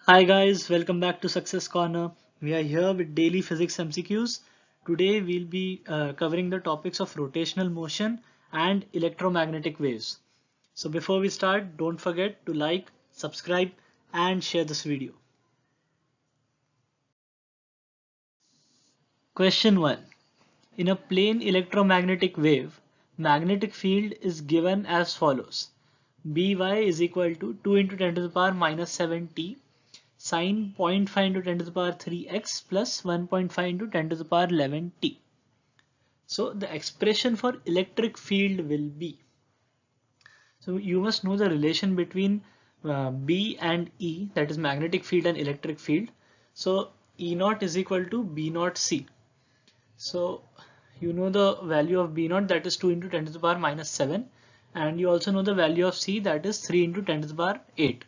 Hi guys, welcome back to Success Corner. We are here with daily physics MCQs. Today we'll be covering the topics of rotational motion and electromagnetic waves. So before we start, don't forget to like, subscribe and share this video. Question 1. In a plane electromagnetic wave, magnetic field is given as follows. By is equal to 2 into 10 to the power minus 7t sine 0.5 into 10 to the power 3x plus 1.5 into 10 to the power 11t. So the expression for electric field will be, so you must know the relation between B and E, that is magnetic field and electric field. So E naught is equal to B naught C. So you know the value of B naught, that is 2 into 10 to the power minus 7, and you also know the value of C, that is 3 into 10 to the power 8.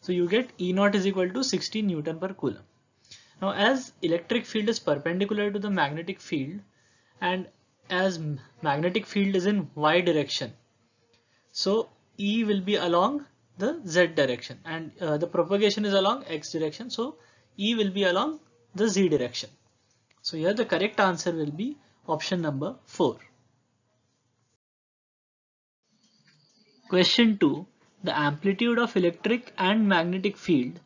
So you get E naught is equal to 60 Newton per Coulomb. Now as electric field is perpendicular to the magnetic field and as magnetic field is in y direction, so E will be along the z direction and the propagation is along x direction, so E will be along the z direction. So here the correct answer will be option number 4. Question 2. The amplitude of electric and magnetic field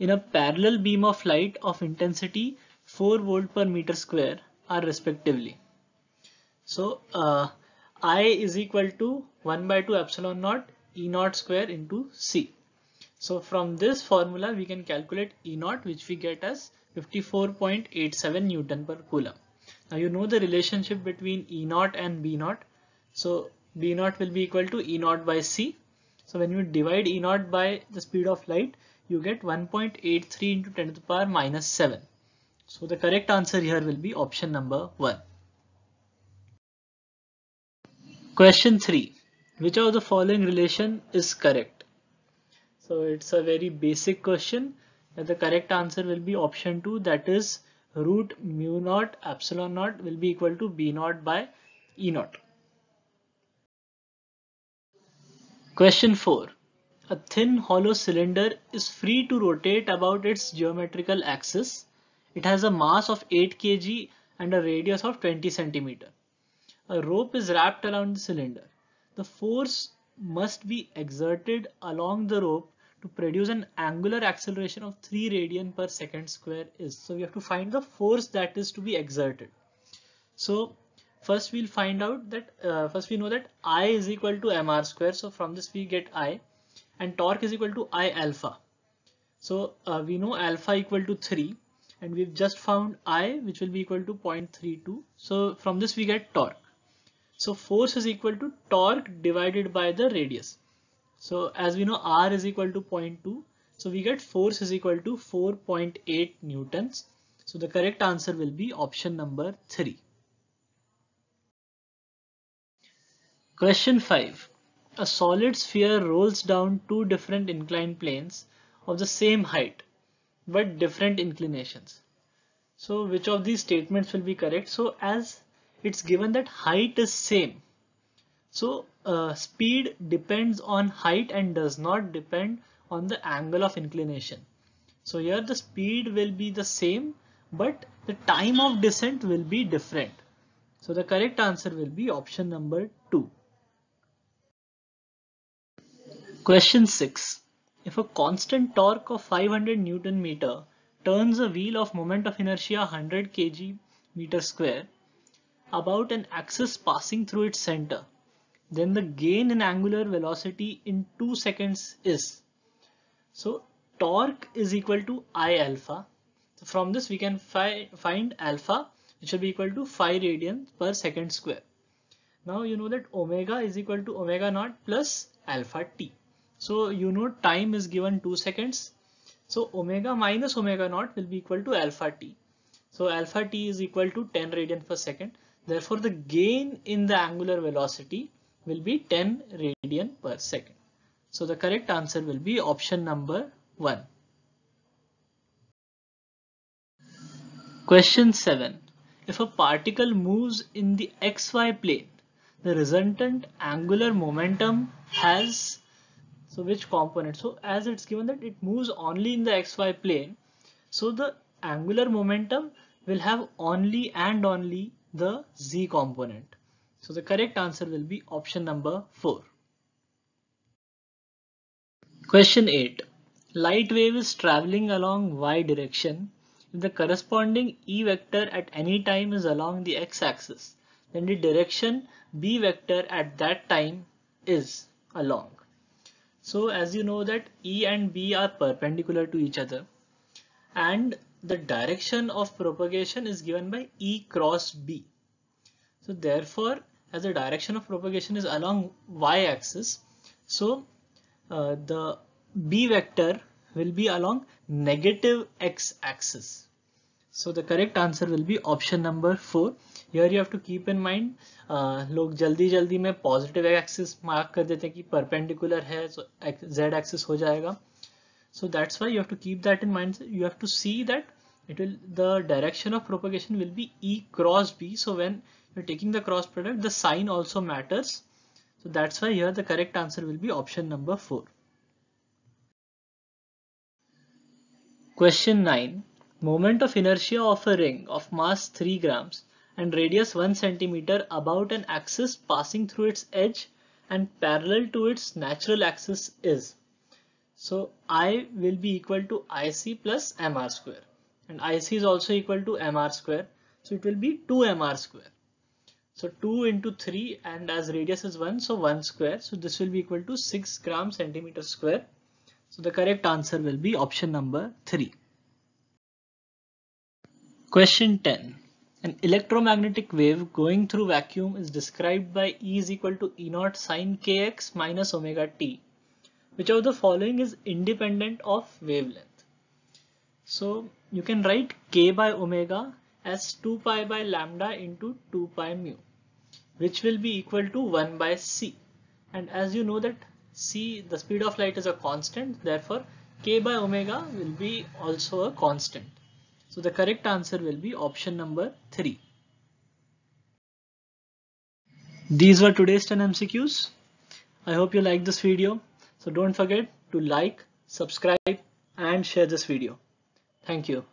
in a parallel beam of light of intensity 4 volt per meter square are respectively. So I is equal to 1 by 2 epsilon naught E naught square into C. So from this formula we can calculate E naught, which we get as 54.87 Newton per Coulomb. Now you know the relationship between E naught and B naught. So B naught will be equal to E naught by C. So when you divide E naught by the speed of light, you get 1.83 into 10 to the power minus 7. So the correct answer here will be option number 1. Question 3. Which of the following relation is correct? So it's a very basic question. The correct answer will be option 2, that is root mu naught epsilon naught will be equal to B naught by E naught. Question 4. A thin hollow cylinder is free to rotate about its geometrical axis. It has a mass of 8 kg and a radius of 20 cm. A rope is wrapped around the cylinder. The force must be exerted along the rope to produce an angular acceleration of 3 radian per second square is. So we have to find the force that is to be exerted. So first we'll find out that first we know that I is equal to mr square. So from this we get I, and torque is equal to I alpha. So we know alpha equal to 3, and we've just found I, which will be equal to 0.32. So from this we get torque. So force is equal to torque divided by the radius. So as we know R is equal to 0.2. So we get force is equal to 4.8 newtons. So the correct answer will be option number 3. Question 5. A solid sphere rolls down two different inclined planes of the same height but different inclinations. So which of these statements will be correct? So as it's given that height is same, so speed depends on height and does not depend on the angle of inclination. So here the speed will be the same, but the time of descent will be different. So the correct answer will be option number 2. Question 6. If a constant torque of 500 Newton meter turns a wheel of moment of inertia 100 kg meter square about an axis passing through its center, then the gain in angular velocity in 2 seconds is. So torque is equal to I alpha. So from this we can find alpha, which will be equal to 5 radians per second square. Now you know that omega is equal to omega naught plus alpha t. So you know time is given 2 seconds. So omega minus omega naught will be equal to alpha t. So alpha t is equal to 10 radians per second. Therefore the gain in the angular velocity will be 10 radian per second. So the correct answer will be option number 1. Question 7. If a particle moves in the xy plane, the resultant angular momentum has, So which component? So as it's given that it moves only in the xy plane, so the angular momentum will have only and only the z component. So the correct answer will be option number 4. Question 8. Light wave is traveling along y direction. If the corresponding E vector at any time is along the x-axis, then the direction B vector at that time is along. So as you know that E and B are perpendicular to each other, and the direction of propagation is given by E cross B. So therefore, as the direction of propagation is along y-axis, so the B vector will be along negative x-axis. So the correct answer will be option number 4. Here you have to keep in mind, लोग जल्दी जल्दी में positive axis mark कर देते हैं कि perpendicular है, so z axis हो जाएगा. So that's why you have to keep that in mind. You have to see that the direction of propagation will be E cross B. So when you're taking the cross product, the sign also matters. So that's why here the correct answer will be option number 4. Question 9. Moment of inertia of a ring of mass 3 grams and radius 1 centimeter about an axis passing through its edge and parallel to its natural axis is. So I will be equal to IC plus mr square, and IC is also equal to mr square. So it will be 2 mr square. So 2 into 3, and as radius is 1, so 1 square. So this will be equal to 6 gram centimeter square. So the correct answer will be option number 3. Question 10. An electromagnetic wave going through vacuum is described by E is equal to E naught sine kx minus omega t. Which of the following is independent of wavelength? So you can write k by omega as 2 pi by lambda into 2 pi mu, which will be equal to 1 by c. And as you know that c, the speed of light, is a constant, therefore k by omega will be also a constant. So the correct answer will be option number 3. These were today's 10 MCQs. I hope you liked this video. So don't forget to like, subscribe and share this video. Thank you.